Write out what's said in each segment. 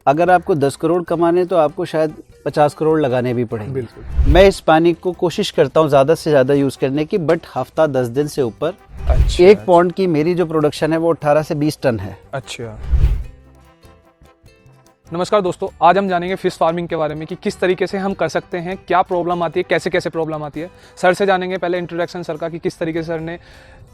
अगर आपको 10 करोड़ कमाने तो आपको शायद 50 करोड़ लगाने भी पड़ेंगे। बिल्कुल। मैं इस पानी को कोशिश करता हूँ ज़्यादा से ज़्यादा यूज़ करने की, बट हफ्ता 10 दिन से ऊपर। अच्छा, एक पॉन्ड की मेरी जो प्रोडक्शन है वो 18 से 20 टन है। अच्छा। नमस्कार दोस्तों, आज हम जानेंगे फिश फार्मिंग के बारे में कि किस तरीके से हम कर सकते हैं, क्या प्रॉब्लम आती है, कैसे कैसे प्रॉब्लम आती है। सर से जानेंगे पहले इंट्रोडक्शन सर का कि किस तरीके से सर ने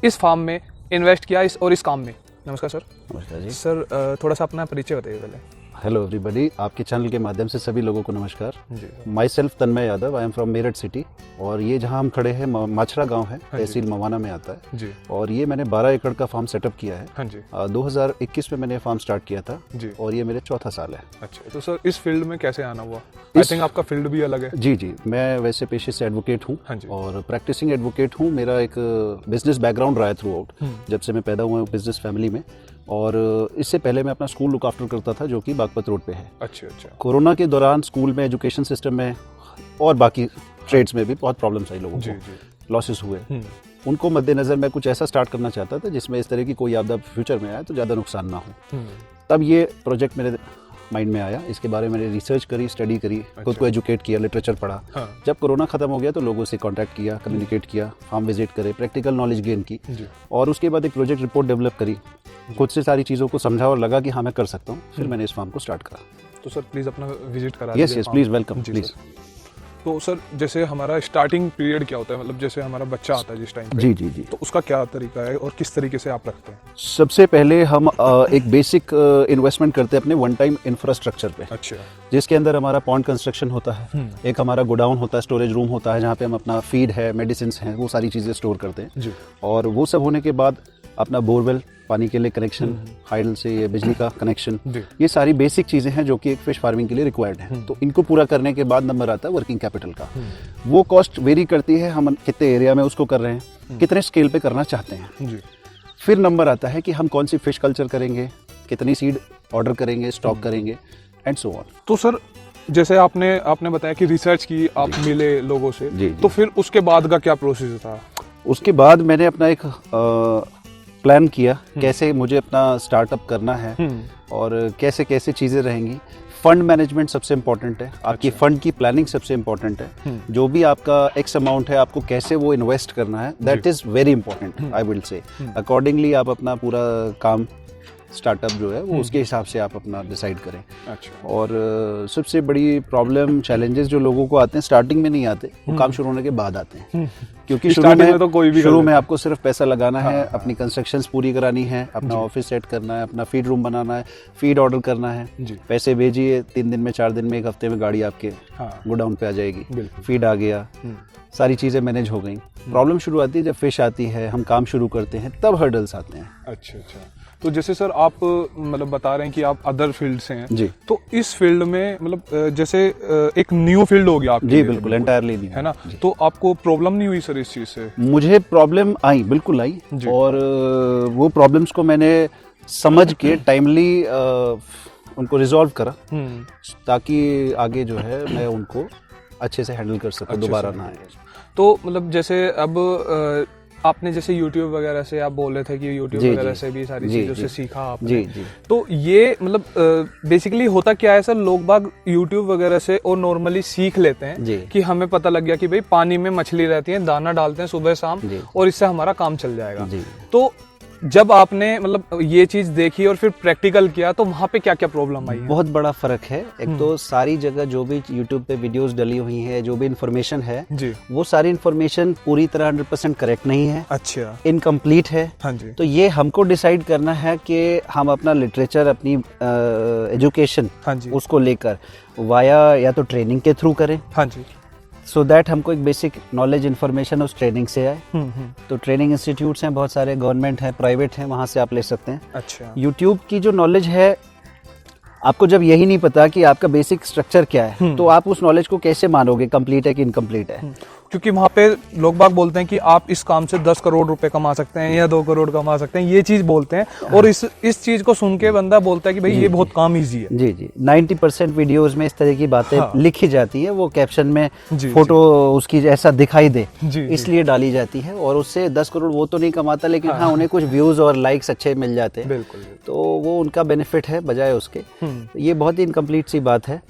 इस फार्म में इन्वेस्ट किया इस काम में। नमस्कार सर। नमस्कार जी। सर थोड़ा सा अपना परिचय बताइए पहले। हेलो एवरीबॉडी, आपके चैनल के माध्यम से सभी लोगों को नमस्कार। जी। Myself Tanmay Yadav, I am from Meerut city, और ये जहाँ हम खड़े हैं माछरा गांव है, तहसील मवाना में आता है जी। और ये मैंने 12 एकड़ का फार्म सेटअप किया है। हाँ जी। 2021 में मैंने फार्म स्टार्ट किया था जी। और ये मेरे चौथा साल है। अच्छा, तो सर इस फील्ड में कैसे आना हुआ? आई थिंक आपका फील्ड भी अलग है। जी जी, मैं वैसे पेशे से एडवोकेट हूँ। हाँ जी। और प्रैक्टिसिंग एडवोकेट हूँ। मेरा एक बिजनेस बैकग्राउंड रहा है थ्रू आउट, जब से मैं पैदा हुआ हूँ बिजनेस फैमिली में। और इससे पहले मैं अपना स्कूल लुक आफ्टर करता था, जो कि बागपत रोड पे है। अच्छा अच्छा। कोरोना के दौरान स्कूल में, एजुकेशन सिस्टम में और बाकी ट्रेड्स में भी बहुत प्रॉब्लम्स आई लोगों जी को, जी। लॉसेस हुए। उनको मद्देनज़र मैं कुछ ऐसा स्टार्ट करना चाहता था जिसमें इस तरह की कोई आपदा फ्यूचर में आए तो ज़्यादा नुकसान ना हो। तब ये प्रोजेक्ट मेरे माइंड में आया। इसके बारे में मैंने रिसर्च करी, स्टडी करी, खुद को एजुकेट किया, लिटरेचर पढ़ा। हाँ। जब कोरोना खत्म हो गया तो लोगों से कांटेक्ट किया, कम्युनिकेट किया, फार्म विजिट करे, प्रैक्टिकल नॉलेज गेन की, और उसके बाद एक प्रोजेक्ट रिपोर्ट डेवलप करी, खुद से सारी चीज़ों को समझा और लगा कि हाँ मैं कर सकता हूँ। फिर मैंने इस फार्म को स्टार्ट करा। तो सर प्लीज़ अपना विजिट करा यस यस, प्लीज़ वेलकम जी, प्लीज़। सर। तो सर जैसे हमारा स्टार्टिंग पीरियड क्या होता है, मतलब जैसे हमारा बच्चा आता है जिस टाइम पे, जी जी जी। तो उसका क्या तरीका है और किस तरीके से आप रखते हैं? सबसे पहले हम एक बेसिक इन्वेस्टमेंट करते हैं अपने वन टाइम इंफ्रास्ट्रक्चर पे, अच्छा। जिसके अंदर हमारा पॉन्ड कंस्ट्रक्शन होता है, एक हमारा गोडाउन होता है, स्टोरेज रूम होता है, जहाँ पे हम अपना फीड है, मेडिसिन हैं, वो सारी चीज़ें स्टोर करते हैं जी। और वो सब होने के बाद अपना बोरवेल, पानी के लिए कनेक्शन, हाइडल से ये बिजली का कनेक्शन, ये सारी बेसिक चीज़ें हैं जो कि एक फिश फार्मिंग के लिए रिक्वायर्ड हैं। तो इनको पूरा करने के बाद नंबर आता है वर्किंग कैपिटल का। वो कॉस्ट वेरी करती है, हम कितने एरिया में उसको कर रहे हैं, कितने स्केल पे करना चाहते हैं। जी। फिर नंबर आता है कि हम कौन सी फिश कल्चर करेंगे, कितनी सीड ऑर्डर करेंगे, स्टॉक करेंगे, एंड सो ऑन। तो सर जैसे आपने बताया कि रिसर्च की, आप मिले लोगों से, जी, जी। तो फिर उसके बाद का क्या प्रोसेस था? उसके बाद मैंने अपना एक प्लान किया कैसे मुझे अपना स्टार्टअप करना है और कैसे कैसे चीज़ें रहेंगी। फंड मैनेजमेंट सबसे इम्पोर्टेंट है, आपकी फंड की प्लानिंग सबसे इम्पोर्टेंट है। जो भी आपका एक्स अमाउंट है, आपको कैसे वो इन्वेस्ट करना है, that is very important, I will say. Accordingly आप अपना पूरा काम, स्टार्टअप जो है वो उसके हिसाब से आप अपना डिसाइड करें। अच्छा। और सबसे बड़ी प्रॉब्लम, चैलेंजेस जो लोगों को आते हैं स्टार्टिंग में नहीं आते, वो काम शुरू होने के बाद आते हैं। क्योंकि शुरू में आपको सिर्फ पैसा लगाना है, अपनी कंस्ट्रक्शंस पूरी करानी है, अपना ऑफिस सेट करना है, अपना फीड रूम बनाना है, फीड ऑर्डर करना है, पैसे भेजिए, 3 दिन में, 4 दिन में, 1 हफ्ते में गाड़ी आपके गोडाउन पे आ जाएगी, फीड आ गया, सारी चीज़ें मैनेज हो गई। प्रॉब्लम शुरू आती है जब फिश आती है, हम काम शुरू करते हैं, तब हर्डल्स आते हैं। अच्छा अच्छा। तो जैसे सर आप मतलब बता रहे हैं कि आप अदर फील्ड से हैं जी, तो इस फील्ड में मतलब जैसे एक न्यू फील्ड हो गया आपके जी लिए, बिल्कुल, एंटायरली नहीं है ना? तो आपको प्रॉब्लम नहीं हुई सर इस चीज़ से? मुझे प्रॉब्लम आई, बिल्कुल आई, और वो प्रॉब्लम्स को मैंने समझ के टाइमली उनको रिजॉल्व करा, ताकि आगे जो है मैं उनको अच्छे से हैंडल कर सकूं, दोबारा ना आए। तो मतलब जैसे अब आपने जैसे YouTube वगैरह से, आप बोल रहे थे कि YouTube वगैरह से भी सारी चीज़ों से सीखा आपने। जी जी। तो ये मतलब बेसिकली होता क्या है सर, लोग बाग YouTube वगैरह से और नॉर्मली सीख लेते हैं कि हमें पता लग गया कि भाई पानी में मछली रहती है, दाना डालते हैं सुबह शाम और इससे हमारा काम चल जाएगा। तो जब आपने मतलब ये चीज देखी और फिर प्रैक्टिकल किया तो वहाँ पे क्या क्या प्रॉब्लम आई है? बहुत बड़ा फर्क है। एक तो सारी जगह जो भी YouTube पे वीडियोस डली हुई है, जो भी इंफॉर्मेशन है जी, वो सारी इंफॉर्मेशन पूरी तरह 100% करेक्ट नहीं है। अच्छा, इनकम्प्लीट है। हाँ जी। तो ये हमको डिसाइड करना है कि हम अपना लिटरेचर, अपनी एजुकेशन, हाँ जी, उसको लेकर वाया या तो ट्रेनिंग के थ्रू करें। हाँ जी। सो दैट हमको एक बेसिक नॉलेज, इन्फॉर्मेशन उस ट्रेनिंग से आए। तो ट्रेनिंग इंस्टीट्यूट्स हैं बहुत सारे, गवर्नमेंट है, प्राइवेट हैं, वहाँ से आप ले सकते हैं। अच्छा। यूट्यूब की जो नॉलेज है, आपको जब यही नहीं पता कि आपका बेसिक स्ट्रक्चर क्या है, तो आप उस नॉलेज को कैसे मानोगे कंप्लीट है कि इनकम्प्लीट है? क्योंकि वहाँ पे लोग बाग बोलते हैं कि आप इस काम से 10 करोड़ रुपए कमा सकते हैं या 2 करोड़ कमा सकते हैं, ये चीज बोलते हैं। और इस चीज को सुन के बंदा बोलता है कि भाई ये बहुत काम इजी है। जी जी, 90% वीडियोस में इस तरह की बातें लिखी जाती है, वो कैप्शन में फोटो उसकी ऐसा दिखाई दे इसलिए डाली जाती है, और उससे 10 करोड़ वो तो नहीं कमाता, लेकिन हाँ उन्हें कुछ व्यूज और लाइक्स अच्छे मिल जाते हैं। बिल्कुल। तो वो उनका बेनिफिट है बजाय उसके। ये बहुत ही इनकम्प्लीट सी बात है।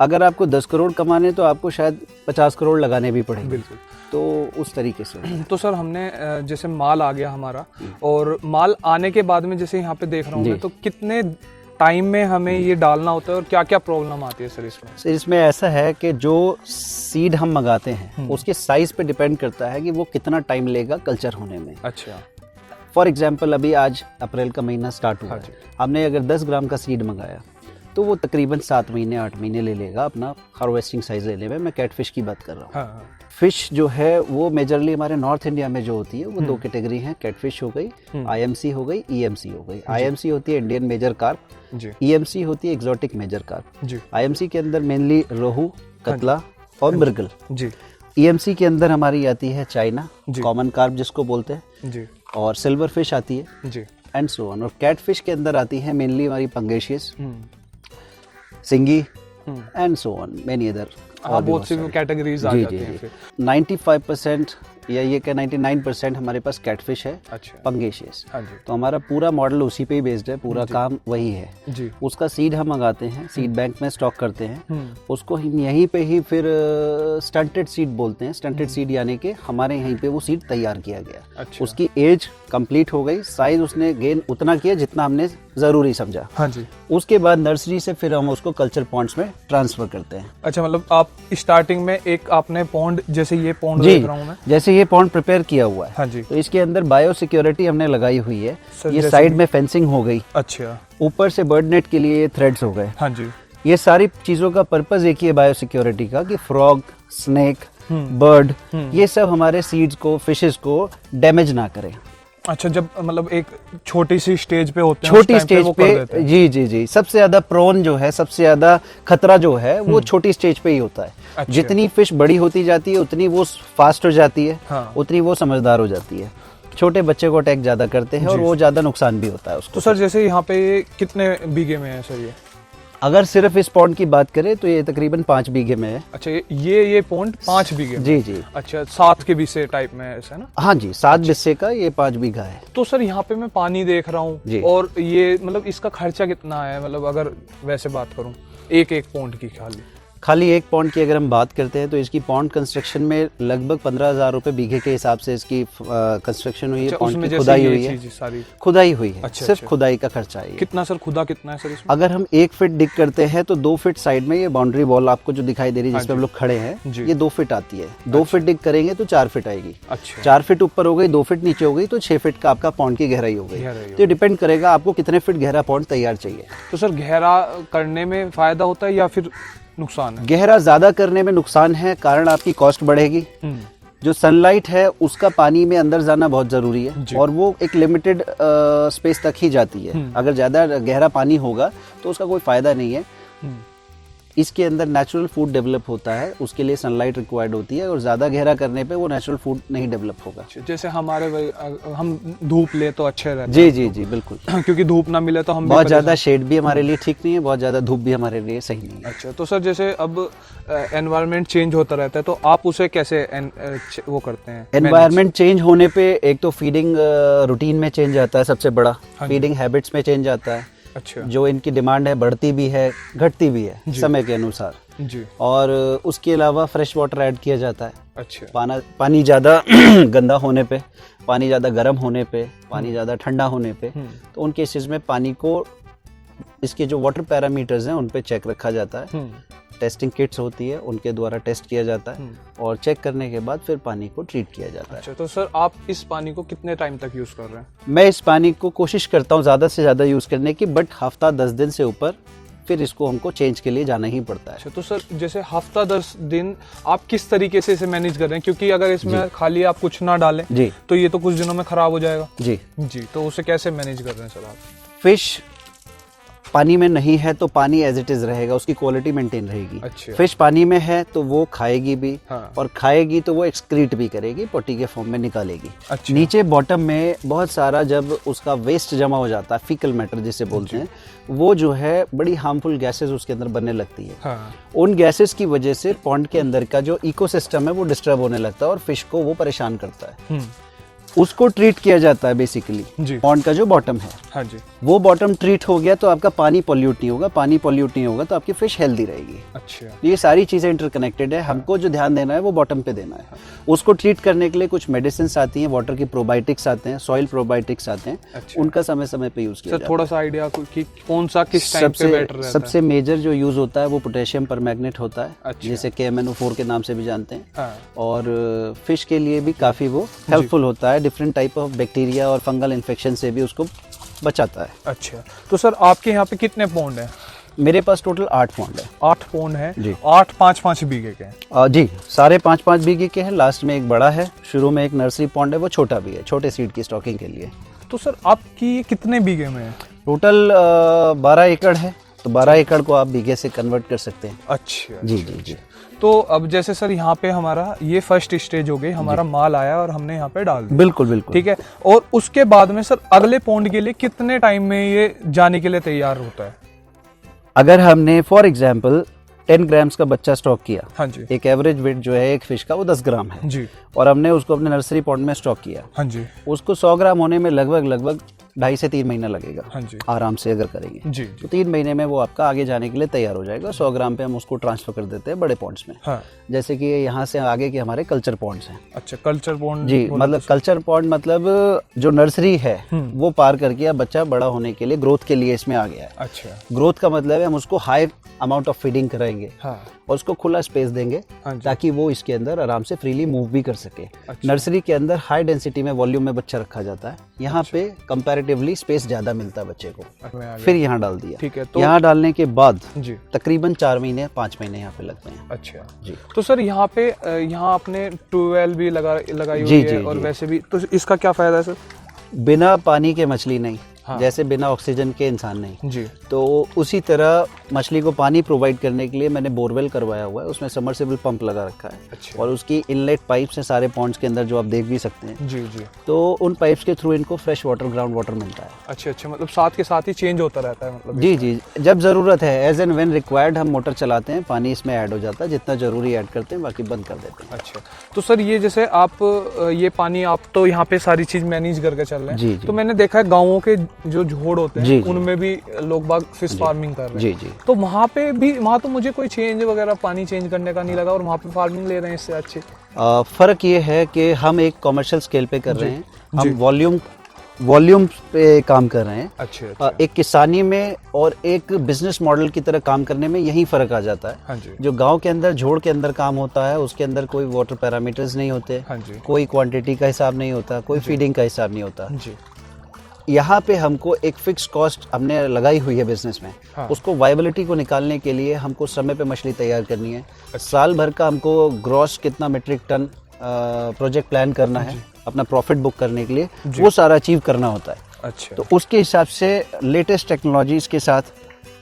अगर आपको 10 करोड़ कमाने तो आपको शायद 50 करोड़ लगाने भी पड़ेंगे। बिल्कुल। तो उस तरीके से। तो सर हमने जैसे माल आ गया हमारा, और माल आने के बाद में जैसे यहाँ पे देख रहा हूँ मैं, तो कितने टाइम में हमें ये डालना होता है और क्या क्या प्रॉब्लम आती है सर इसमें? सर इसमें ऐसा है कि जो सीड हम मंगाते हैं उसके साइज पे डिपेंड करता है कि वो कितना टाइम लेगा कल्चर होने में। अच्छा। फॉर एग्जाम्पल अभी आज अप्रैल का महीना स्टार्ट हुआ है, हमने अगर 10 ग्राम का सीड मंगाया तो वो तकरीबन 7 महीने 8 महीने ले लेगा अपना हार्वेस्टिंग साइज लेने में। मैं कैटफिश की बात कर रहा हूँ। हाँ। फिश जो है वो मेजरली हमारे नॉर्थ इंडिया में जो होती है वो 2 कैटेगरी हैं। कैटफिश हो गई, आईएमसी हो गई, ईएमसी हो गई। आईएमसी होती है इंडियन मेजर कार्प, ईएमसी होती है एग्जॉटिक मेजर कार्प। आईएमसी के अंदर मेनली रोहू, कतला और मृगल। ईएमसी के अंदर हमारी आती है चाइना, कॉमन कार्प जिसको बोलते हैं, और सिल्वर फिश आती है, एंड सो ऑन। और कैटफिश के अंदर आती है मेनली हमारी पंगेशियस, सिंगी and so on, many other. बहुत सी कैटेगरीज आ जाती हैं फिर। 95% या ये क्या 99% हमारे पास कैटफिश है। अच्छा। पंगेशियस। तो हमारा पूरा मॉडल उसी पे ही बेस्ड है, पूरा काम वही है जी। उसका सीड हम मंगाते हैं, सीड बैंक में स्टॉक करते हैं, उसको हम यहीं पे ही फिर स्टंटेड सीड बोलते हैं। स्टंटेड सीड यानी कि हमारे यहीं पे वो सीड तैयार किया गया। अच्छा। उसकी एज कंप्लीट हो गई, साइज उसने गेन उतना किया जितना हमने जरूरी समझा। हाँ जी। उसके बाद नर्सरी से फिर हम उसको कल्चर पॉन्ड्स में ट्रांसफर करते हैं। अच्छा, मतलब आप स्टार्टिंग में एक आपने पॉन्ड, जैसे ये पॉन्ड देख रहा हूं मैं, जैसे ये पॉन्ड प्रिपेयर किया हुआ है। हाँ जी। तो इसके अंदर बायो सिक्योरिटी हमने लगाई हुई है। ये साइड में फेंसिंग हो गई। अच्छा। ऊपर से बर्ड नेट के लिए थ्रेड्स हो गए। हाँ जी। ये सारी चीजों का पर्पस एक ही है बायो सिक्योरिटी का, कि फ्रॉग, स्नेक, बर्ड, ये सब हमारे सीड्स को, फिशेस को डैमेज ना करें। अच्छा, जब मतलब एक छोटी सी स्टेज पे होते हैं, छोटी स्टेज पे जी, सबसे ज्यादा प्रोन जो है, सबसे ज्यादा खतरा जो है वो छोटी स्टेज पे ही होता है। अच्छा। जितनी फिश बड़ी होती जाती है उतनी वो फास्ट हो जाती है। हाँ। उतनी वो समझदार हो जाती है। छोटे बच्चे को अटैक ज्यादा करते हैं और वो ज्यादा नुकसान भी होता है उसको। तो सर जैसे यहाँ पे कितने बीघे में है सर ये? अगर सिर्फ इस पॉन्ड की बात करें तो ये तकरीबन 5 बीघे में है। अच्छा, ये पॉन्ड 5 बीघे में? जी। अच्छा, 7 के बिस्से टाइप में ऐसा है ना? हाँ जी, 7 बिस्से का ये 5 बीघा है। तो सर यहाँ पे मैं पानी देख रहा हूँ, और ये मतलब इसका खर्चा कितना है, मतलब अगर वैसे बात करूँ एक पॉन्ड की खाली एक पॉन्ड की अगर हम बात करते हैं तो इसकी पॉन्ड कंस्ट्रक्शन में लगभग 15,000 रुपए बीघे के हिसाब से इसकी कंस्ट्रक्शन हुई है। पॉन्ड की खुदाई हुई है, खुदाई हुई है। अच्छा, सिर्फ खुदाई का खर्चा है। कितना सर खुदा कितना है सर इसमें? अगर हम 1 फीट डिग करते हैं तो 2 फीट साइड में ये बाउंड्री वॉल आपको जो दिखाई दे रही है जिसपे हम लोग खड़े हैं, ये 2 फीट आती है। 2 फीट डिग करेंगे तो 4 फीट आएगी। अच्छा। 4 फीट ऊपर हो गई, 2 फीट नीचे हो गई तो 6 फीट का आपका पॉन्ड की गहराई हो गई। तो डिपेंड करेगा आपको कितने फीट गहरा पॉन्ड तैयार चाहिए। तो सर गहरा करने में फायदा होता है या फिर नुकसान है? गहरा ज्यादा करने में नुकसान है, कारण आपकी कॉस्ट बढ़ेगी। जो सनलाइट है उसका पानी में अंदर जाना बहुत जरूरी है, और वो एक लिमिटेड स्पेस तक ही जाती है। अगर ज्यादा गहरा पानी होगा तो उसका कोई फायदा नहीं है। इसके अंदर नेचुरल फूड डेवलप होता है, उसके लिए सनलाइट रिक्वायर्ड होती है, और ज्यादा गहरा करने पे वो नेचुरल फूड नहीं डेवलप होगा। जैसे हमारे हम धूप ले तो अच्छे रहते हैं। जी बिल्कुल। क्योंकि धूप ना मिले तो हम बहुत ज्यादा शेड भी हमारे लिए ठीक नहीं है, बहुत ज्यादा धूप भी हमारे लिए सही नहीं है। अच्छा, तो सर जैसे अब एनवायरनमेंट चेंज होता रहता है तो आप उसे कैसे वो करते हैं? एनवायरनमेंट चेंज होने पे एक तो फीडिंग रूटीन में चेंज आता है, सबसे बड़ा फीडिंग हैबिट्स में चेंज आता है। अच्छा। जो इनकी डिमांड है बढ़ती भी है घटती भी है समय के अनुसार जी। और उसके अलावा फ्रेश वाटर ऐड किया जाता है। अच्छा। पानी ज़्यादा गंदा होने पे, पानी ज़्यादा गर्म होने पे, पानी ज़्यादा ठंडा होने पे, तो उन केसेस में पानी को, इसके जो वाटर पैरामीटर्स हैं उन पे चेक रखा जाता है। टेस्टिंग किट्स होती है, उनके द्वारा टेस्ट किया जाता है, और चेक करने के बाद फिर पानी को ट्रीट किया जाता है। अच्छा, तो सर आप इस पानी को कितने टाइम तक यूज कर रहे हैं? मैं इस पानी को कोशिश करता हूँ ज़्यादा से ज़्यादा यूज़ करने की, बट हफ्ता 10 दिन से ऊपर फिर इसको हमको चेंज के लिए जाना ही पड़ता है। अच्छा, तो सर जैसे हफ्ता 10 दिन आप किस तरीके से इसे मैनेज कर रहे हैं? क्योंकि अगर इसमें खाली आप कुछ ना डालें जी तो ये तो कुछ दिनों में खराब हो जाएगा। जी, तो उसे कैसे मैनेज कर रहे हैं सर आप? फिश पानी में नहीं है तो पानी एज इट इज रहेगा, उसकी क्वालिटी मेंटेन रहेगी। अच्छा। फिश पानी में है तो वो खाएगी भी, हाँ। और खाएगी तो वो एक्सक्रीट भी करेगी, पोटी के फॉर्म में निकालेगी। अच्छा। नीचे बॉटम में बहुत सारा जब उसका वेस्ट जमा हो जाता है, फीकल मैटर जिसे बोलते हैं, वो जो है बड़ी हार्मफुल गैसेस उसके अंदर बनने लगती है। हाँ। उन गैसेस की वजह से पॉन्ड के अंदर का जो इकोसिस्टम है वो डिस्टर्ब होने लगता है और फिश को वो परेशान करता है। उसको ट्रीट किया जाता है बेसिकली। पॉन्ड का जो बॉटम है, हाँ जी, वो बॉटम ट्रीट हो गया तो आपका पानी पॉल्यूट नहीं होगा, पानी पॉल्यूट नहीं होगा तो आपकी फिश हेल्दी रहेगी। अच्छा। ये सारी चीजें इंटरकनेक्टेड है। हमको जो ध्यान देना है वो बॉटम पे देना है। उसको ट्रीट करने के लिए कुछ मेडिसिन आती हैं, वाटर की प्रोबायोटिक्स आते हैं, सॉइल प्रोबायोटिक्स आते हैं। अच्छा। उनका समय समय पे यूज किया जाता है। थोड़ा सा आइडिया कि कौन सा किस टाइम पे बेटर रहता है? सबसे मेजर जो यूज होता है वो पोटेशियम परमैंगनेट होता है। अच्छा। जिसे KMNO4 के नाम से भी जानते हैं। हाँ। और फिश के लिए भी काफी वो हेल्पफुल होता है। डिफरेंट टाइप ऑफ बैक्टीरिया और फंगल इन्फेक्शन से भी उसको बचाता है। अच्छा, तो सर आपके यहाँ पे कितने पौंड है? मेरे पास टोटल 8 पौंड है। 8 पौंड है जी। 8 5-5 बीघे के हैं? जी, सारे 5-5 बीघे के हैं। लास्ट में एक बड़ा है, शुरू में एक नर्सरी पॉन्ड है, वो छोटा भी है, छोटे सीड की स्टॉकिंग के लिए। तो सर आपकी ये कितने बीघे में है? टोटल 12 एकड़ है, तो 12 एकड़ को आप बीघे से कन्वर्ट कर सकते हैं। अच्छा। जी जी जी। तो अब जैसे सर यहाँ पे हमारा ये फर्स्ट स्टेज हो गई, हमारा माल आया और हमने यहाँ पे डाल दिया। बिल्कुल बिल्कुल। ठीक है, और उसके बाद में सर अगले पौंड के लिए कितने टाइम में ये जाने के लिए तैयार होता है? अगर हमने फॉर एग्जाम्पल 10 ग्राम्स का बच्चा स्टॉक किया, हाँ जी, एक एवरेज वेट जो है एक फिश का वो 10 ग्राम है जी, और हमने उसको अपने नर्सरी पॉन्ड में स्टॉक किया, हाँ जी, उसको 100 ग्राम होने में लगभग 2.5 से 3 महीना लगेगा। हाँ जी, आराम से अगर करेंगे जी, तो 3 महीने में वो आपका आगे जाने के लिए तैयार हो जाएगा। 100 ग्राम पे हम उसको ट्रांसफर कर देते हैं बड़े पॉन्ड्स में। हाँ। जैसे कि यहाँ से आगे के हमारे कल्चर पॉन्ड्स हैं। अच्छा, कल्चर पॉन्ड जी, मतलब कल्चर पॉन्ड मतलब जो नर्सरी है वो पार करके अब बच्चा बड़ा होने के लिए, ग्रोथ के लिए इसमें आ गया है। अच्छा। ग्रोथ का मतलब है हम उसको हाई अमाउंट ऑफ फीडिंग कराएंगे, हाँ, और उसको खुला स्पेस देंगे ताकि वो इसके अंदर आराम से फ्रीली मूव भी कर सके। अच्छा। नर्सरी के अंदर हाई डेंसिटी में वॉल्यूम में बच्चा रखा जाता है, यहाँ पे कंपैरेटिवली स्पेस ज्यादा मिलता है बच्चे को, फिर यहाँ डाल दिया। ठीक है, तो यहाँ डालने के बाद जी तकरीबन 4 महीने 5 महीने यहाँ पे लगते हैं। अच्छा जी। तो सर यहाँ पे यहाँ आपने ट्यूबवेल भी लगाई हुई जी, है जी, और जी। वैसे भी, तो इसका क्या फायदा है सर? बिना पानी के मछली नहीं, हाँ। जैसे बिना ऑक्सीजन के इंसान नहीं। जी। तो उसी तरह मछली को पानी प्रोवाइड करने के लिए मैंने बोरवेल करवाया हुआ है, उसमें सबमर्सिबल पंप लगा रखा है। अच्छा। और उसकी इनलेट पाइप्स हैं सारे पॉन्ड्स के अंदर, जो आप देख भी सकते हैं। जी जी। तो उन पाइप्स के थ्रू इनको फ्रेश वाटर, ग्राउंड वाटर मिलता है। अच्छा अच्छा, मतलब साथ के साथ ही चेंज होता रहता है मतलब? जी जी, जब ज़रूरत है, एज एंड व्हेन रिक्वायर्ड हम मोटर चलाते हैं, पानी इसमें ऐड हो जाता है, जितना ज़रूरी ऐड करते हैं, बाकी बंद कर देते हैं। अच्छा, तो सर ये जैसे आप ये पानी आप तो यहाँ पे सारी चीज मैनेज करके चल रहे हैं। जी, जी। तो मैंने देखा है गाँवों के जो झोड़ होते हैं, जी, जी। उनमें भी लोग बाग फिश फार्मिंग कर रहे हैं। जी जी। तो वहाँ पे भी, वहाँ तो मुझे कोई चेंज वगैरह पानी चेंज करने का नहीं लगा, और वहाँ पे फार्मिंग ले रहे हैं इससे अच्छी। फ़र्क ये है कि हम एक कमर्शियल स्केल पे कर रहे हैं, हम वॉल्यूम पे काम कर रहे हैं। अच्छा। एक किसानी में और एक बिजनेस मॉडल की तरह काम करने में यही फर्क आ जाता है। हाँ जी। जो गांव के अंदर झोड़ के अंदर काम होता है, उसके अंदर कोई वाटर पैरामीटर्स नहीं होते। हाँ जी। कोई क्वांटिटी का हिसाब नहीं होता, कोई फीडिंग का हिसाब नहीं होता। जी। यहाँ पे हमको एक फिक्स कॉस्ट हमने लगाई हुई है बिजनेस में। हाँ। उसको वायबिलिटी को निकालने के लिए हमको समय पे मछली तैयार करनी है। साल भर का हमको ग्रॉस कितना मीट्रिक टन प्रोजेक्ट प्लान करना है अपना प्रॉफिट बुक करने के लिए, वो सारा अचीव करना होता है। अच्छा। तो उसके हिसाब से लेटेस्ट टेक्नोलॉजीज के साथ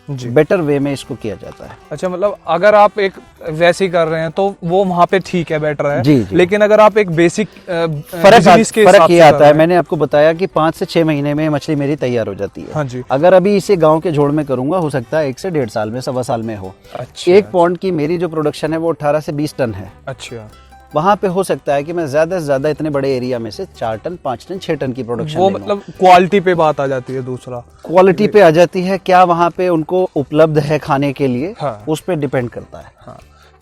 बेटर वे में इसको किया जाता है। अच्छा, मतलब अगर आप एक वैसे ही कर रहे हैं तो वो वहाँ पे ठीक है, बेटर है। जी, जी। लेकिन अगर आप एक बेसिक फर्क ये आता है, मैंने आपको बताया कि 5 से 6 महीने में मछली मेरी तैयार हो जाती है। हाँ जी। अगर अभी इसे गांव के झोड़ में करूंगा, हो सकता है 1 से 1.5 साल में, 1.25 साल में हो। अच्छा। एक पॉन्ड की मेरी जो प्रोडक्शन है वो 18 से 20 टन है। अच्छा। वहाँ पे हो सकता है कि मैं ज्यादा से ज्यादा इतने बड़े एरिया में से 4 टन, 5 टन, 6 टन की प्रोडक्शन वो मतलब क्वालिटी पे बात आ जाती है। दूसरा क्वालिटी पे आ जाती है, क्या वहाँ पे उनको उपलब्ध है खाने के लिए। हाँ। उस पे डिपेंड करता है। हाँ।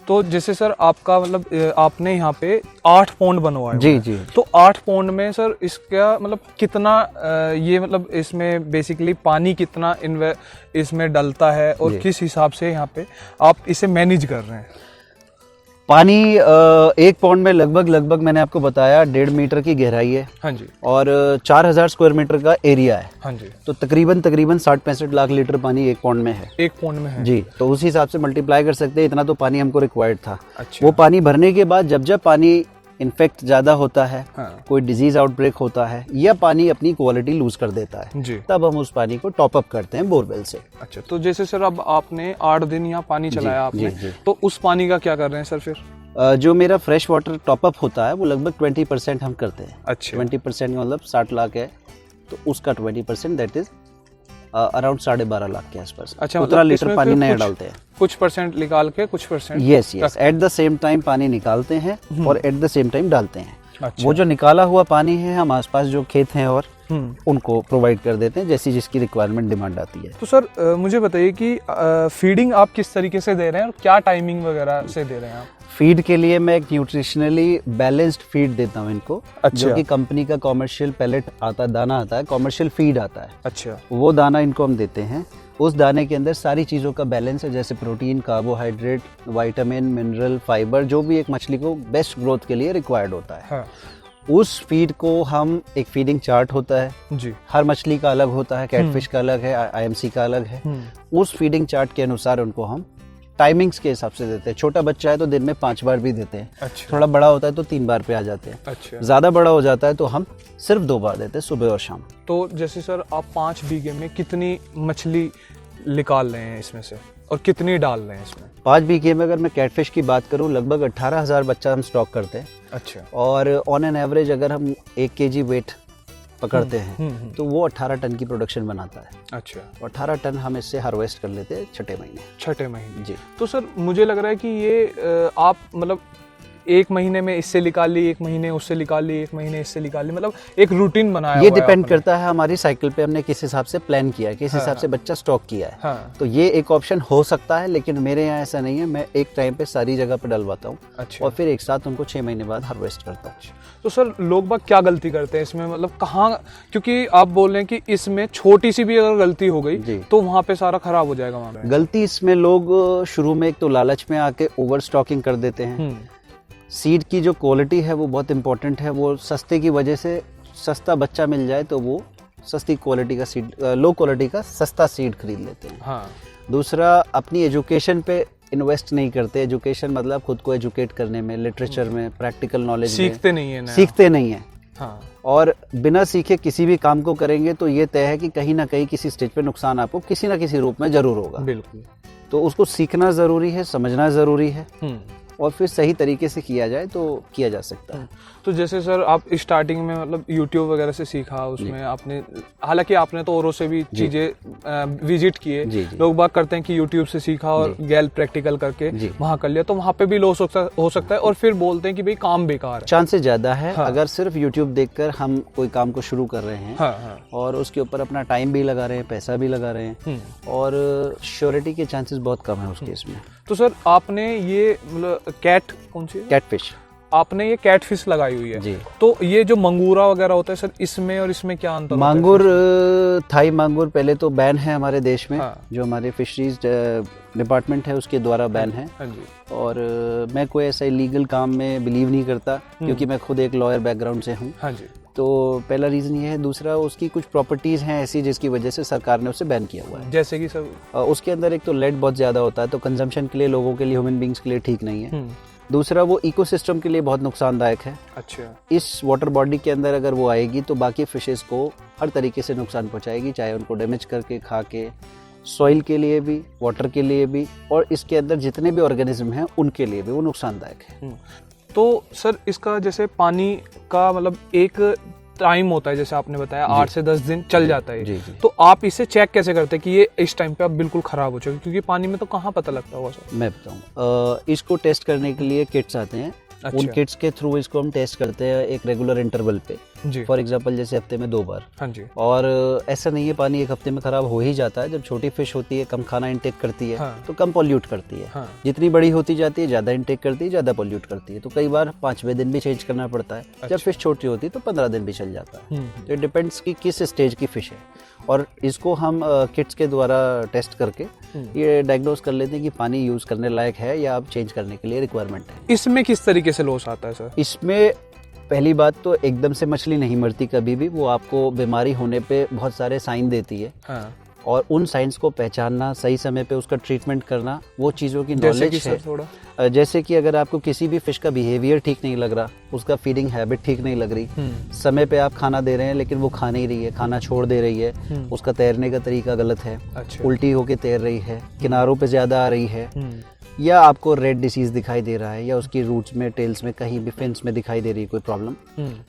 तो जैसे सर आपका मतलब आपने यहाँ पे 8 पौंड बनवाए। जी जी। तो 8 पौंड में सर इसका मतलब कितना ये मतलब इसमें बेसिकली पानी कितना इसमें डलता है और किस हिसाब से यहाँ पे आप इसे मैनेज कर रहे हैं? पानी 1 पौंड में लगभग मैंने आपको बताया 1.5 मीटर की गहराई है। हाँ जी। और 4000 स्क्वायर मीटर का एरिया है। हाँ जी। तो तकरीबन 60-65 लाख लीटर पानी 1 पौंड में है। 1 पौंड में है जी। तो उस हिसाब से मल्टीप्लाई कर सकते हैं, इतना तो पानी हमको रिक्वायर्ड था। अच्छा। वो पानी भरने के बाद जब पानी इन्फेक्ट ज्यादा होता है, कोई डिजीज आउटब्रेक होता है, या पानी अपनी क्वालिटी लूज कर देता है जी, तब हम उस पानी को टॉप अप करते हैं बोरवेल से। अच्छा, तो जैसे सर अब आपने 8 दिन यहाँ पानी चलाया आपने, तो उस पानी का क्या कर रहे हैं सर फिर? जो मेरा फ्रेश वाटर टॉप अप होता है वो लगभग 20% हम करते हैं। अच्छा, 20% मतलब 60 लाख है तो उसका 20% दैट इज अराउंड 12.5 लाख के आसपास। अच्छा, उतना लीटर पानी नया डालते हैं, कुछ परसेंट निकाल के कुछ percent yes at the same time पानी निकालते हैं और एट द सेम टाइम डालते हैं। अच्छा। वो जो निकाला हुआ पानी है हम आसपास जो खेत हैं और उनको प्रोवाइड कर देते हैं जैसी जिसकी रिक्वायरमेंट डिमांड आती है। तो सर मुझे बताइए कि फीडिंग आप किस तरीके से दे रहे हैं और क्या टाइमिंग वगैरह से दे रहे हैं आप? फीड के लिए मैं एक न्यूट्रिशनली बैलेंस्ड फीड देता हूँ इनको। अच्छा। जो कि कंपनी का कॉमर्शियल पैलेट आता है, दाना आता है, कॉमर्शियल फीड आता है। अच्छा। वो दाना इनको हम देते हैं। उस दाने के अंदर सारी चीज़ों का बैलेंस है, जैसे protein, carbohydrate, vitamin, mineral, fibre, जो भी एक मछली को बेस्ट ग्रोथ के लिए रिक्वायर्ड होता है। हाँ। उस फीड को हम एक फीडिंग चार्ट होता है जी, हर मछली का अलग होता है, कैटफिश का अलग है, आईएमसी का अलग है। उस फीडिंग चार्ट के अनुसार उनको हम टाइमिंग्स के हिसाब से देते हैं। छोटा बच्चा है तो दिन में 5 बार भी देते हैं। अच्छा। थोड़ा बड़ा होता है तो 3 बार पे आ जाते हैं। अच्छा। ज्यादा बड़ा हो जाता है तो हम सिर्फ 2 बार देते हैं, सुबह और शाम। तो जैसे सर आप 5 बीघे में कितनी मछली निकाल रहे हैं इसमें से और कितनी डाल रहे हैं इसमें? 5 बीघे में अगर मैं कैटफिश की बात करूं लगभग 18,000 बच्चा हम स्टॉक करते हैं। अच्छा। और ऑन एन एवरेज अगर हम 1 kg वेट पकड़ते हैं तो वो 18 टन की प्रोडक्शन बनाता है। अच्छा। 18 टन हम इससे हार्वेस्ट कर लेते हैं छठे महीने जी। तो सर मुझे लग रहा है कि ये आप मतलब 1 महीने में इससे निकाल ली, 1 महीने उससे निकाल ली, 1 महीने इससे निकाल ली, मतलब एक रूटीन बनाया। ये डिपेंड करता है हमारी साइकिल पे, हमने किस हिसाब से प्लान किया है, किस हिसाब से बच्चा स्टॉक किया है। हाँ। तो ये एक ऑप्शन हो सकता है, लेकिन मेरे यहाँ ऐसा नहीं है। मैं एक टाइम पे सारी जगह पे डलवाता हूँ। अच्छा। और फिर एक साथ उनको 6 महीने बाद हार्वेस्ट करता हूँ। तो सर लोग बाग क्या गलती करते हैं इसमें, मतलब कहाँ, क्योंकि आप बोल रहे हैं कि इसमें छोटी सी भी अगर गलती हो गई तो वहाँ पे सारा खराब हो जाएगा। वहाँ गलती इसमें लोग शुरू में एक तो लालच में आके ओवर स्टॉकिंग कर देते हैं। सीड की जो क्वालिटी है वो बहुत इंपॉर्टेंट है। वो सस्ते की वजह से सस्ता बच्चा मिल जाए तो वो सस्ती क्वालिटी का सीड, लो क्वालिटी का सस्ता सीड खरीद लेते हैं। हाँ। दूसरा, अपनी एजुकेशन पे इन्वेस्ट नहीं करते। एजुकेशन मतलब खुद को एजुकेट करने में, लिटरेचर में, प्रैक्टिकल नॉलेज सीखते नहीं है। हाँ। और बिना सीखे किसी भी काम को करेंगे तो ये तय है कि कहीं ना कहीं किसी स्टेज पे नुकसान आपको किसी ना किसी रूप में जरूर होगा। बिल्कुल। तो उसको सीखना जरूरी है, समझना जरूरी है, और फिर सही तरीके से किया जाए तो किया जा सकता है। तो जैसे सर आप स्टार्टिंग में मतलब YouTube वगैरह से सीखा, उसमें आपने, हालांकि आपने तो औरों से भी चीजें विजिट किए, लोग बात करते हैं कि YouTube से सीखा और गैल प्रैक्टिकल करके वहाँ कर लिया, तो वहाँ पे भी लॉस हो सकता है और फिर बोलते हैं कि भाई काम बेकार है। चांसेस ज्यादा है। हाँ। अगर सिर्फ YouTube देखकर हम कोई काम को शुरू कर रहे हैं। हाँ। और उसके ऊपर अपना टाइम भी लगा रहे हैं, पैसा भी लगा रहे हैं, और श्योरिटी के चांसेस बहुत कम है उस केस में। तो सर आपने ये मतलब कौन सी कैटफिश, आपने ये कैटफिश लगाई हुई है जी। तो ये जो मंगूरा वगैरह होता है सर, इसमें और इसमें क्या अंतर? मांगुर, थाई मांगुर पहले तो बैन है हमारे देश में। हाँ। जो हमारे फिशरीज डिपार्टमेंट है उसके द्वारा बैन है। हाँ जी। और मैं कोई ऐसा इलीगल काम में बिलीव नहीं करता, क्योंकि मैं खुद एक लॉयर बैकग्राउंड से हूँ। हाँ जी। तो पहला रीजन ये है। दूसरा, उसकी कुछ प्रॉपर्टीज हैं ऐसी जिसकी वजह से सरकार ने उसे बैन किया हुआ है। जैसे कि सर उसके अंदर एक तो लेड बहुत ज्यादा होता है, तो कंजम्पशन के लिए, लोगों के लिए, ह्यूमन बींग्स के लिए ठीक नहीं है। दूसरा, वो इकोसिस्टम के लिए बहुत नुकसानदायक है। अच्छा। इस वाटर बॉडी के अंदर अगर वो आएगी तो बाकी फिशेस को हर तरीके से नुकसान पहुंचाएगी, चाहे उनको डैमेज करके, खा के, सॉइल के लिए भी, वाटर के लिए भी, और इसके अंदर जितने भी ऑर्गेनिज्म हैं उनके लिए भी वो नुकसानदायक है। तो सर इसका जैसे पानी का मतलब एक टाइम होता है, जैसे आपने बताया 8 से 10 दिन चल जाता है। जी। तो आप इसे चेक कैसे करते हैं कि ये इस टाइम पे आप बिल्कुल खराब हो चुके, क्योंकि पानी में तो कहाँ पता लगता होगा सर? मैं बताऊँ, इसको टेस्ट करने के लिए किट्स आते हैं। अच्छा। उन किट्स के थ्रू इसको हम टेस्ट करते हैं एक रेगुलर इंटरवल पे। फॉर एग्जांपल जैसे हफ्ते में 2 बार। हाँ जी। और ऐसा नहीं है पानी एक हफ्ते में खराब हो ही जाता है। जब छोटी फिश होती है, कम खाना इंटेक करती है। हाँ। तो कम पॉल्यूट करती है। हाँ। जितनी बड़ी होती जाती है, ज्यादा इंटेक करती है, ज्यादा पॉल्यूट करती है। तो कई बार 5वें दिन भी चेंज करना पड़ता है। अच्छा। जब फिश छोटी होती है तो 15 दिन भी चल जाता है। तो इट डिपेंड्स कि किस स्टेज की फिश है, और इसको हम किट्स के द्वारा टेस्ट करके ये डायग्नोज कर लेते हैं कि पानी यूज करने लायक है या अब चेंज करने के लिए रिक्वायरमेंट है। इसमें किस तरीके से लॉस आता है सर? इसमें पहली बात तो एकदम से मछली नहीं मरती कभी भी। वो आपको बीमारी होने पे बहुत सारे साइन देती है। हाँ। और उन साइंस को पहचानना, सही समय पे उसका ट्रीटमेंट करना, वो चीज़ों की नॉलेज है। जैसे कि अगर आपको किसी भी फिश का बिहेवियर ठीक नहीं लग रहा, उसका फीडिंग हैबिट ठीक नहीं लग रही, समय पे आप खाना दे रहे हैं लेकिन वो खा नहीं रही है, खाना छोड़ दे रही है, उसका तैरने का तरीका गलत है, उल्टी होके तैर रही है, किनारों पे ज़्यादा आ रही है, या आपको रेड डिसीज दिखाई दे रहा है, या उसकी रूट्स में, टेल्स में, कहीं भी फिन्स में दिखाई दे रही है कोई प्रॉब्लम,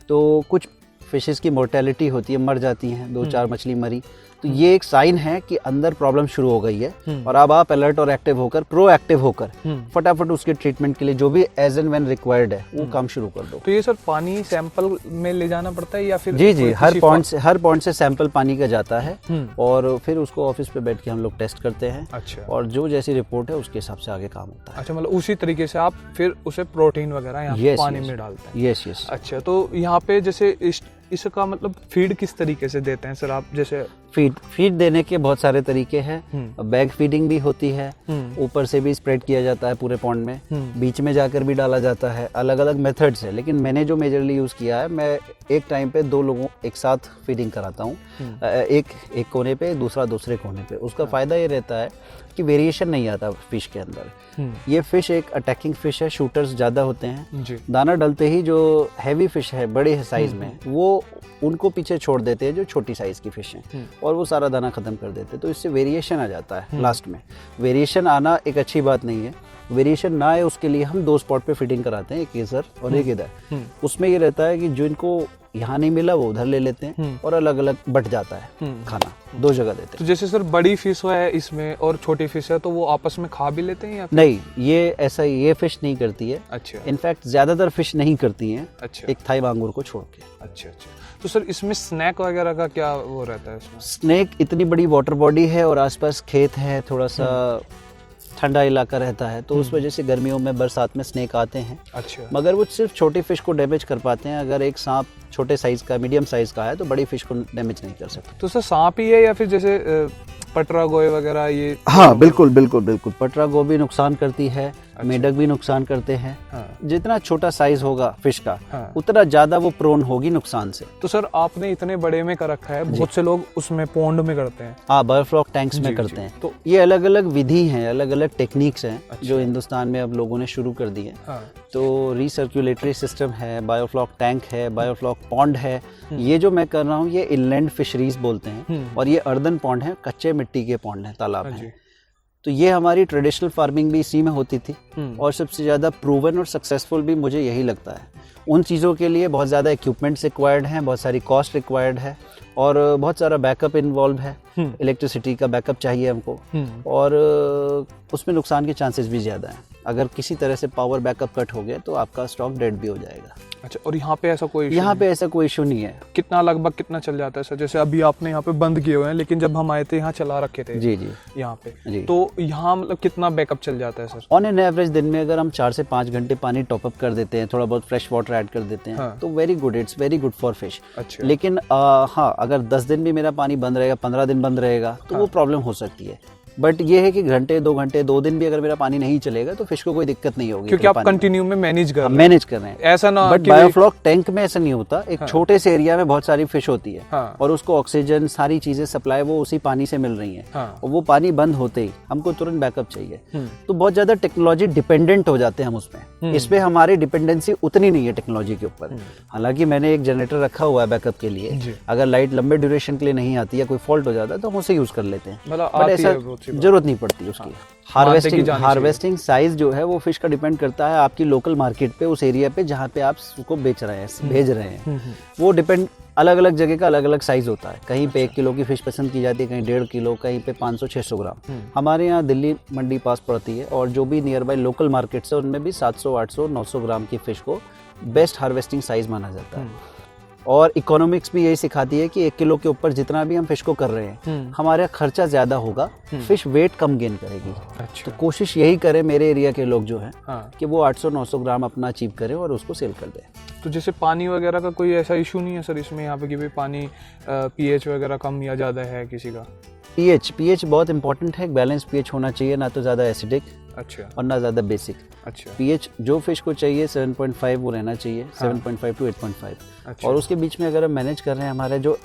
तो कुछ फिशेस की मोर्टेलिटी होती है, मर जाती हैं, 2-4 मछली मरी, तो ये एक साइन है कि अंदर प्रॉब्लम शुरू हो गई है। और अब आप अलर्ट और एक्टिव होकर, प्रोएक्टिव होकर फटाफट उसके ट्रीटमेंट के लिए जो भी एज एंड व्हेन रिक्वायर्ड है वो काम शुरू कर दो। तो ये सर पानी सैंपल में ले जाना पड़ता है या फिर? जी, हर पॉइंट से सैंपल पानी का जाता है और फिर उसको ऑफिस पे बैठ के हम लोग टेस्ट करते हैं। अच्छा। और जो जैसी रिपोर्ट है उसके हिसाब से आगे काम होता है। अच्छा, मतलब उसी तरीके से आप फिर उसे प्रोटीन वगैरह यहाँ पानी में डालते हैं? यस। अच्छा, तो यहाँ पे जैसे इसका मतलब फीड किस तरीके से देते हैं सर आप? जैसे फीड देने के बहुत सारे तरीके हैं। बैग फीडिंग भी होती है, ऊपर से भी स्प्रेड किया जाता है पूरे पॉन्ड में, बीच में जाकर भी डाला जाता है, अलग अलग मेथड्स है। लेकिन मैंने जो मेजरली यूज़ किया है, मैं एक टाइम पे 2 लोगों एक साथ फीडिंग कराता हूँ, एक कोने पे, दूसरा दूसरे कोने पे। उसका फ़ायदा ये रहता है कि वेरिएशन नहीं आता फिश के अंदर। ये फिश एक अटैकिंग फिश है, शूटर्स ज़्यादा होते हैं। दाना डालते ही जो हैवी फिश है, बड़े साइज में, वो उनको पीछे छोड़ देते हैं जो छोटी साइज की फिश हैं, और वो सारा दाना खत्म कर देते हैं। तो इससे वेरिएशन आ जाता है लास्ट में। वेरिएशन आना एक अच्छी बात नहीं है। वेरिएशन ना आए उसके लिए हम 2 स्पॉट पे फीडिंग कराते हैं, एक इधर और एक इधर। उसमें ये रहता है कि जो इनको यहाँ नहीं मिला वो उधर ले लेते हैं, और अलग अलग बट जाता है खाना, 2 जगह देते हैं। तो जैसे सर बड़ी फिश है इसमें और छोटी फिश है, तो वो आपस में खा भी लेते हैं या फिर? नहीं, ये फिश नहीं करती है। अच्छा। इनफैक्ट ज्यादातर फिश नहीं करती हैं। अच्छा। एक थाई मांगूर को छोड़ के। अच्छा। तो सर इसमें स्नैक वगैरह का क्या वो रहता है इसमें? स्नेक इतनी बड़ी वाटर बॉडी है और आसपास खेत है, थोड़ा सा ठंडा इलाका रहता है, तो उस वजह से गर्मियों में, बरसात में स्नेक आते हैं। अच्छा। मगर वो सिर्फ छोटी फिश को डैमेज कर पाते हैं। अगर एक सांप छोटे साइज का, मीडियम साइज का है, तो बड़ी फिश को डैमेज नहीं कर सकते। तो सर सांप ही है या फिर जैसे पटरा गोए वगैरह ये? हाँ, बिल्कुल। पटरा गो भी नुकसान करती है। अच्छा। मेढक भी नुकसान करते हैं। हाँ। जितना छोटा साइज होगा फिश का, हाँ, उतना ज्यादा वो प्रोन होगी नुकसान से। तो सर आपने इतने बड़े में कर रखा है, बहुत से लोग उसमें पॉन्ड में करते हैं। हाँ, बटरफ्लॉक टैंक्स में करते हैं। तो ये अलग अलग विधि हैं, अलग अलग टेक्निक्स हैं। अच्छा। जो हिंदुस्तान में अब लोगों ने शुरू कर दी है। हाँ। तो रिसर्कुलेटरी सिस्टम है, बायोफ्लॉक टैंक है, बायोफ्लॉक पॉन्ड है। ये जो मैं कर रहा हूँ ये इनलैंड फिशरीज बोलते हैं, और ये अर्दन पॉन्ड है, कच्चे मिट्टी के पॉन्ड है, तालाब है। तो ये हमारी ट्रेडिशनल फार्मिंग भी इसी में होती थी, और सबसे ज़्यादा प्रूवन और सक्सेसफुल भी मुझे यही लगता है। उन चीज़ों के लिए बहुत ज़्यादा इक्विपमेंट्स रिक्वायर्ड हैं, बहुत सारी कॉस्ट रिक्वायर्ड है, और बहुत सारा बैकअप इन्वॉल्व है। इलेक्ट्रिसिटी का बैकअप चाहिए हमको, और उसमें नुकसान के चांसेस भी ज़्यादा हैं। अगर किसी तरह से पावर बैकअप कट हो गया तो आपका स्टॉक डेड भी हो जाएगा। अच्छा, और यहाँ पे ऐसा कोई इशू नहीं है। कितना लगभग कितना चल जाता है सर? जैसे अभी आपने यहाँ पे बंद किए हुए हैं, लेकिन जब हम आए थे यहाँ चला रखे थे। जी। यहाँ पे जी। तो यहाँ मतलब कितना बैकअप चल जाता है सर? ऑन एन एवरेज दिन में अगर हम 4 से 5 घंटे पानी टॉपअप कर देते हैं, थोड़ा बहुत फ्रेश वाटर ऐड कर देते हैं, हाँ, तो it's very good for fish. अच्छा। लेकिन हाँ, अगर 10 दिन भी मेरा पानी बंद रहेगा, 15 दिन बंद रहेगा, तो वो प्रॉब्लम हो सकती है। बट ये है कि घंटे 2 घंटे 2 दिन भी अगर मेरा पानी नहीं चलेगा तो फिश को कोई दिक्कत नहीं होगी, क्योंकि आप कंटिन्यू में मैनेज कर रहे हैं। ऐसा ना, बट बायोफ्लॉक टैंक में ऐसा नहीं होता। एक छोटे से एरिया में बहुत सारी फिश होती है, और उसको ऑक्सीजन, सारी चीजें सप्लाई वो उसी पानी से मिल रही है, और वो पानी बंद होते ही हमको तुरंत बैकअप चाहिए। तो बहुत ज्यादा टेक्नोलॉजी डिपेंडेंट हो जाते हैं हम उसमें। इसमें हमारी डिपेंडेंसी उतनी नहीं है टेक्नोलॉजी के ऊपर। हालांकि मैंने एक जनरेटर रखा हुआ है बैकअप के लिए, अगर लाइट लंबे ड्यूरेशन के लिए नहीं आती है, कोई फॉल्ट हो जाता है, तो हम उसे यूज कर लेते हैं, बट ऐसा जरूरत नहीं पड़ती उसकी। हार्वेस्टिंग साइज जो है वो फिश का डिपेंड करता है आपकी लोकल मार्केट पे, उस एरिया पे जहाँ पे आप उसको बेच रहे हैं, भेज रहे हैं। वो डिपेंड, अलग अलग जगह का अलग अलग साइज होता है। कहीं पे 1 किलो की फिश पसंद की जाती है, कहीं 1.5 किलो, कहीं पे 500-600 ग्राम। हमारे यहाँ दिल्ली मंडी पास पड़ती है, और जो भी नियर बाय लोकल मार्केट्स है उनमें भी 700-800-900 ग्राम की फिश को बेस्ट हार्वेस्टिंग साइज माना जाता है। और इकोनॉमिक्स भी यही सिखाती है कि 1 किलो के ऊपर जितना भी हम फिश को कर रहे हैं, हमारा खर्चा ज्यादा होगा, फिश वेट कम गेन करेगी। अच्छा। तो कोशिश यही करें मेरे एरिया के लोग जो हैं, हाँ, कि वो 800-900 ग्राम अपना अचीव करें और उसको सेल कर दें। तो जैसे पानी वगैरह का कोई ऐसा इशू नहीं है सर इसमें यहाँ पे कि भाई पानी पीएच वगैरह कम या ज़्यादा है किसी का? पीएच बहुत इंपॉर्टेंट है। बैलेंस पीएच होना चाहिए, ना तो ज़्यादा एसिडिक, अच्छा, और ना ज़्यादा बेसिक। अच्छा। पीएच जो फिश को चाहिए 7.5 वो रहना चाहिए, हाँ, 7.5 to 8.5। अच्छा। और उसके बीच में अगर हम मैनेज कर रहे हैं, हमारे जो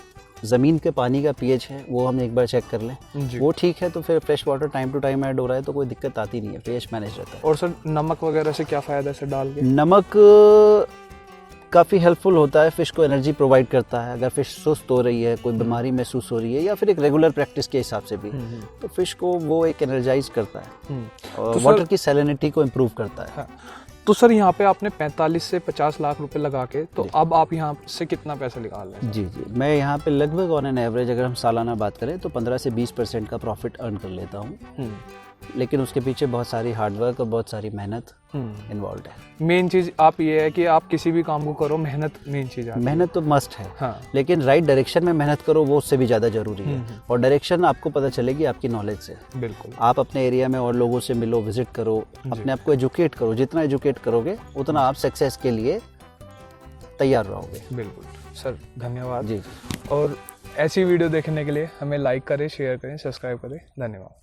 ज़मीन के पानी का पीएच है वो हम एक बार चेक कर लें, वो ठीक है तो फिर fresh water time to time add हो रहा है तो कोई दिक्कत आती नहीं है, पीएच मैनेज रहता है। और सर नमक वगैरह से क्या फ़ायदा है सर डाल के? नमक काफ़ी हेल्पफुल होता है, फ़िश को एनर्जी प्रोवाइड करता है। अगर फ़िश सुस्त हो रही है, कोई बीमारी महसूस हो रही है या फिर एक रेगुलर प्रैक्टिस के हिसाब से भी, तो फ़िश को वो एक एनर्जाइज करता है और तो वाटर की सैलिनिटी को इम्प्रूव करता है। हाँ। तो सर यहाँ पे आपने 45 से 50 लाख रुपए लगा के, तो अब आप यहाँ से कितना पैसा निकाल रहे हैं? जी, मैं यहाँ पे लगभग ऑन एन एवरेज अगर हम सालाना बात करें तो 15 से 20% का प्रॉफिट अर्न कर लेता हूँ, लेकिन उसके पीछे बहुत सारी हार्डवर्क और बहुत सारी मेहनत इन्वॉल्व है। मेन चीज आप ये है कि आप किसी भी काम को करो, मेहनत मेन चीज है। मेहनत तो मस्ट है, हाँ। लेकिन राइट डायरेक्शन में मेहनत करो वो उससे भी ज़्यादा जरूरी है। और डायरेक्शन आपको पता चलेगी आपकी नॉलेज से। बिल्कुल। आप अपने एरिया में और लोगों से मिलो, विजिट करो, अपने आप को एजुकेट करो। जितना एजुकेट करोगे उतना आप सक्सेस के लिए तैयार रहोगे। बिल्कुल सर, धन्यवाद जी। और ऐसी वीडियो देखने के लिए हमें लाइक करें, शेयर करें, सब्सक्राइब करें। धन्यवाद।